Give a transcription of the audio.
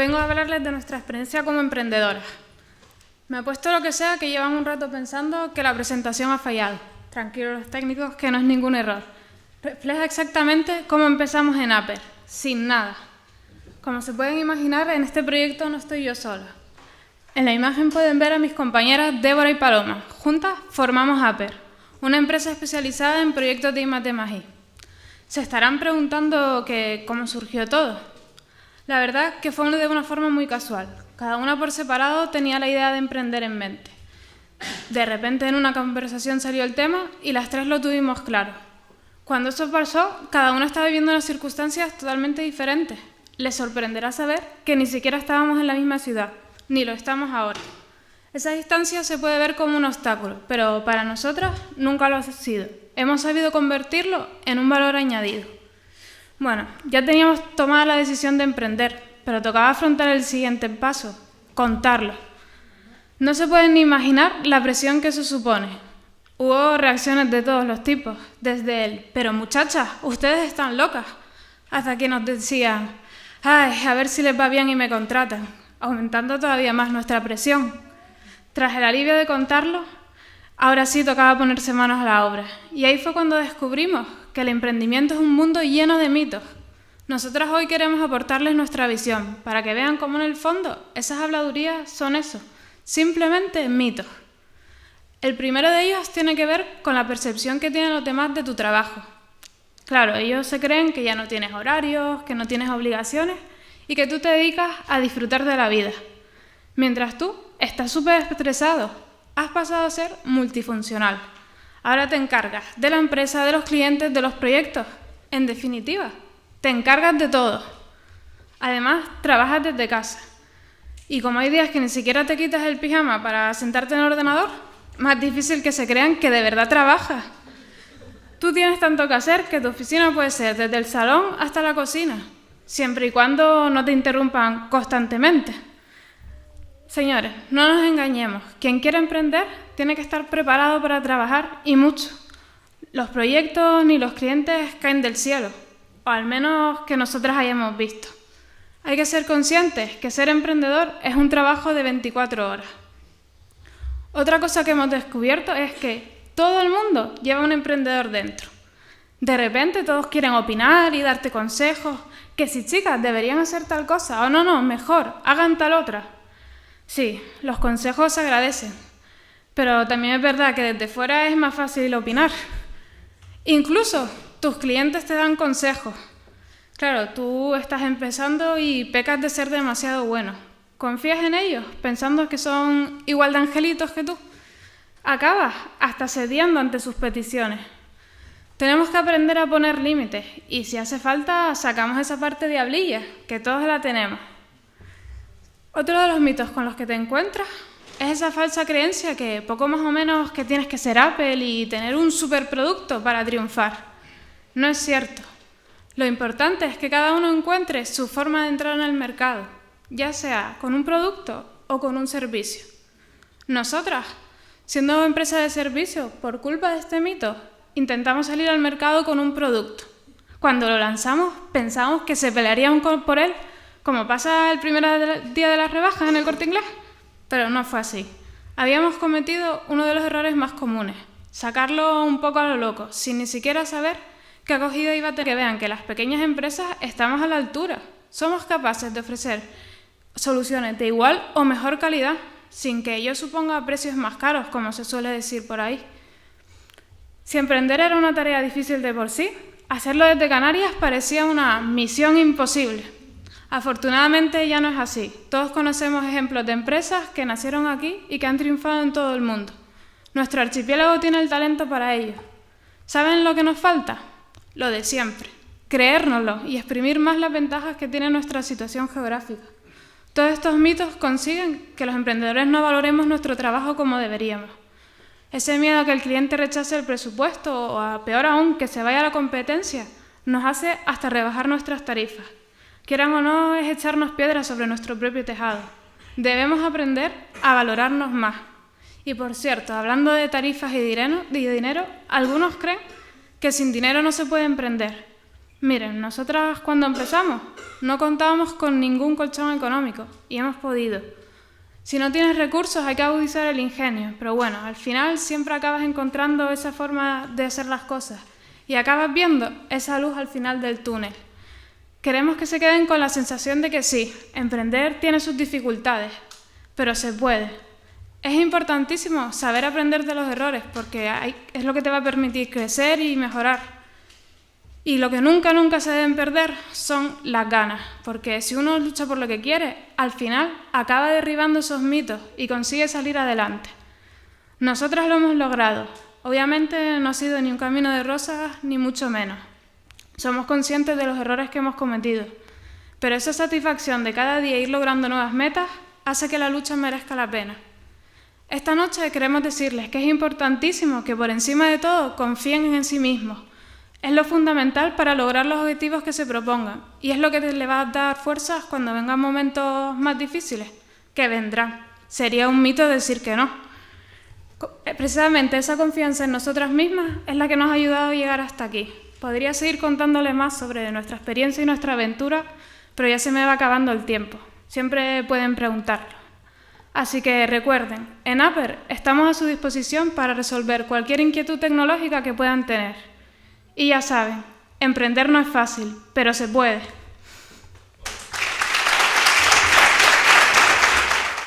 vengo a hablarles de nuestra experiencia como emprendedoras. Me he puesto lo que sea que llevan un rato pensando que la presentación ha fallado. Tranquilos los técnicos, que no es ningún error. Refleja exactamente cómo empezamos en Aper, sin nada. Como se pueden imaginar, en este proyecto no estoy yo sola. En la imagen pueden ver a mis compañeras Débora y Paloma. Juntas formamos Aper, una empresa especializada en proyectos de I+D+I. Se estarán preguntando cómo surgió todo. La verdad que fue de una forma muy casual. Cada una por separado tenía la idea de emprender en mente. De repente en una conversación salió el tema y las tres lo tuvimos claro. Cuando eso pasó, cada una estaba viviendo unas circunstancias totalmente diferentes. Les sorprenderá saber que ni siquiera estábamos en la misma ciudad, ni lo estamos ahora. Esa distancia se puede ver como un obstáculo, pero para nosotras nunca lo ha sido. Hemos sabido convertirlo en un valor añadido. Bueno, ya teníamos tomada la decisión de emprender, pero tocaba afrontar el siguiente paso, contarlo. No se pueden ni imaginar la presión que eso supone. Hubo reacciones de todos los tipos, desde el «pero muchachas, ustedes están locas», hasta que nos decían «ay, a ver si les va bien y me contratan», aumentando todavía más nuestra presión. Tras el alivio de contarlo, ahora sí tocaba ponerse manos a la obra. Y ahí fue cuando descubrimos que el emprendimiento es un mundo lleno de mitos. Nosotras hoy queremos aportarles nuestra visión, para que vean cómo en el fondo esas habladurías son eso, simplemente mitos. El primero de ellos tiene que ver con la percepción que tienen los demás de tu trabajo. Claro, ellos se creen que ya no tienes horarios, que no tienes obligaciones y que tú te dedicas a disfrutar de la vida. Mientras tú estás súper estresado, has pasado a ser multifuncional. Ahora te encargas de la empresa, de los clientes, de los proyectos. En definitiva, te encargas de todo. Además, trabajas desde casa. Y como hay días que ni siquiera te quitas el pijama para sentarte en el ordenador, más difícil que se crean que de verdad trabajas. Tú tienes tanto que hacer que tu oficina puede ser desde el salón hasta la cocina, siempre y cuando no te interrumpan constantemente. Señores, no nos engañemos. Quien quiera emprender tiene que estar preparado para trabajar y mucho. Los proyectos ni los clientes caen del cielo, o al menos que nosotras hayamos visto. Hay que ser conscientes que ser emprendedor es un trabajo de 24 horas. Otra cosa que hemos descubierto es que todo el mundo lleva un emprendedor dentro. De repente todos quieren opinar y darte consejos, que si chicas deberían hacer tal cosa, o no, mejor, hagan tal otra. Sí, los consejos se agradecen, pero también es verdad que desde fuera es más fácil opinar. Incluso tus clientes te dan consejos. Claro, tú estás empezando y pecas de ser demasiado bueno. ¿Confías en ellos pensando que son igual de angelitos que tú? Acabas hasta cediendo ante sus peticiones. Tenemos que aprender a poner límites y si hace falta sacamos esa parte diablilla, que todos la tenemos. Otro de los mitos con los que te encuentras es esa falsa creencia que poco más o menos que tienes que ser Apple y tener un superproducto para triunfar. No es cierto. Lo importante es que cada uno encuentre su forma de entrar en el mercado, ya sea con un producto o con un servicio. Nosotras, siendo empresa de servicio, por culpa de este mito, intentamos salir al mercado con un producto. Cuando lo lanzamos, pensamos que se pelearían por él, como pasa el primer día de las rebajas en el Corte Inglés, pero no fue así. Habíamos cometido uno de los errores más comunes, sacarlo un poco a lo loco, sin ni siquiera saber qué acogida iba a tener. Que vean que las pequeñas empresas estamos a la altura, somos capaces de ofrecer soluciones de igual o mejor calidad, sin que ello suponga precios más caros, como se suele decir por ahí. Si emprender era una tarea difícil de por sí, hacerlo desde Canarias parecía una misión imposible. Afortunadamente ya no es así. Todos conocemos ejemplos de empresas que nacieron aquí y que han triunfado en todo el mundo. Nuestro archipiélago tiene el talento para ello. ¿Saben lo que nos falta? Lo de siempre. Creérnoslo y exprimir más las ventajas que tiene nuestra situación geográfica. Todos estos mitos consiguen que los emprendedores no valoremos nuestro trabajo como deberíamos. Ese miedo a que el cliente rechace el presupuesto o, a peor aún, que se vaya a la competencia, nos hace hasta rebajar nuestras tarifas. Quieran o no, es echarnos piedras sobre nuestro propio tejado. Debemos aprender a valorarnos más. Y por cierto, hablando de tarifas y dinero, algunos creen que sin dinero no se puede emprender. Miren, nosotras cuando empezamos no contábamos con ningún colchón económico y hemos podido. Si no tienes recursos hay que agudizar el ingenio, pero bueno, al final siempre acabas encontrando esa forma de hacer las cosas y acabas viendo esa luz al final del túnel. Queremos que se queden con la sensación de que sí, emprender tiene sus dificultades, pero se puede. Es importantísimo saber aprender de los errores porque es lo que te va a permitir crecer y mejorar. Y lo que nunca se deben perder son las ganas, porque si uno lucha por lo que quiere, al final acaba derribando esos mitos y consigue salir adelante. Nosotras lo hemos logrado. Obviamente no ha sido ni un camino de rosas, ni mucho menos. Somos conscientes de los errores que hemos cometido, pero esa satisfacción de cada día ir logrando nuevas metas hace que la lucha merezca la pena. Esta noche queremos decirles que es importantísimo que por encima de todo confíen en sí mismos. Es lo fundamental para lograr los objetivos que se propongan y es lo que le va a dar fuerzas cuando vengan momentos más difíciles, que vendrán. Sería un mito decir que no. Precisamente esa confianza en nosotras mismas es la que nos ha ayudado a llegar hasta aquí. Podría seguir contándole más sobre nuestra experiencia y nuestra aventura, pero ya se me va acabando el tiempo. Siempre pueden preguntarlo. Así que recuerden, en Aper estamos a su disposición para resolver cualquier inquietud tecnológica que puedan tener. Y ya saben, emprender no es fácil, pero se puede.